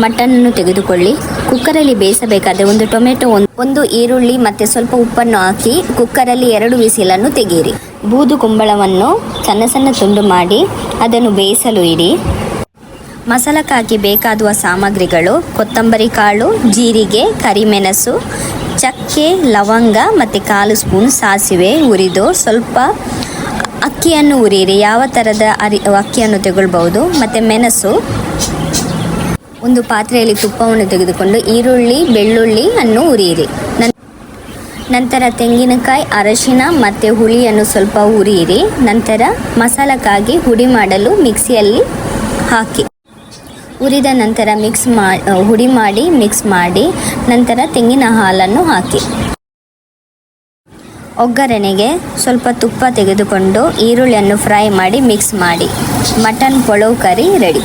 ಮಟನನ್ನು ತೆಗೆದುಕೊಳ್ಳಿ. ಕುಕ್ಕರಲ್ಲಿ ಬೇಯಿಸಬೇಕಾದ್ರೆ ಒಂದು ಟೊಮೆಟೊ, ಒಂದು ಈರುಳ್ಳಿ ಮತ್ತು ಸ್ವಲ್ಪ ಉಪ್ಪನ್ನು ಹಾಕಿ ಕುಕ್ಕರಲ್ಲಿ 2 ವಿಸಿಲನ್ನು ತೆಗೆಯಿರಿ. ಬೂದು ಕುಂಬಳವನ್ನು ಸಣ್ಣ ಸಣ್ಣ ತುಂಡು ಮಾಡಿ ಅದನ್ನು ಬೇಯಿಸಲು ಇಡಿ. ಮಸಾಲಕ್ಕಾಗಿ ಬೇಕಾಗುವ ಸಾಮಗ್ರಿಗಳು: ಕೊತ್ತಂಬರಿ ಕಾಳು, ಜೀರಿಗೆ, ಕರಿಮೆಣಸು, ಚಕ್ಕೆ, ಲವಂಗ ಮತ್ತು 1/4 ಸ್ಪೂನ್ ಸಾಸಿವೆ ಹುರಿದು ಸ್ವಲ್ಪ ಅಕ್ಕಿಯನ್ನು ಹುರಿಯಿರಿ. ಯಾವ ಥರದ ಅಕ್ಕಿಯನ್ನು ತಗೊಳ್ಬಹುದು. ಮತ್ತು ಮೆಣಸು. ಒಂದು ಪಾತ್ರೆಯಲ್ಲಿ ತುಪ್ಪವನ್ನು ತೆಗೆದುಕೊಂಡು ಈರುಳ್ಳಿ, ಬೆಳ್ಳುಳ್ಳಿ ಅನ್ನು ಹುರಿಯಿರಿ. ನಂತರ ತೆಂಗಿನಕಾಯಿ, ಅರಶಿನ ಮತ್ತು ಹುಳಿಯನ್ನು ಸ್ವಲ್ಪ ಹುರಿಯಿರಿ. ನಂತರ ಮಸಾಲಕ್ಕಾಗಿ ಹುಡಿ ಮಾಡಲು ಮಿಕ್ಸಿಯಲ್ಲಿ ಹಾಕಿ. ಹುರಿದ ನಂತರ ಹುಡಿ ಮಾಡಿ ಮಿಕ್ಸ್ ಮಾಡಿ ನಂತರ ತೆಂಗಿನ ಹಾಲನ್ನು ಹಾಕಿ. ಒಗ್ಗರಣೆಗೆ ಸ್ವಲ್ಪ ತುಪ್ಪ ತೆಗೆದುಕೊಂಡು ಈರುಳ್ಳಿಯನ್ನು ಫ್ರೈ ಮಾಡಿ ಮಿಕ್ಸ್ ಮಾಡಿ. ಮಟನ್ ಪಲಾವ್ ಕರಿ ರೆಡಿ.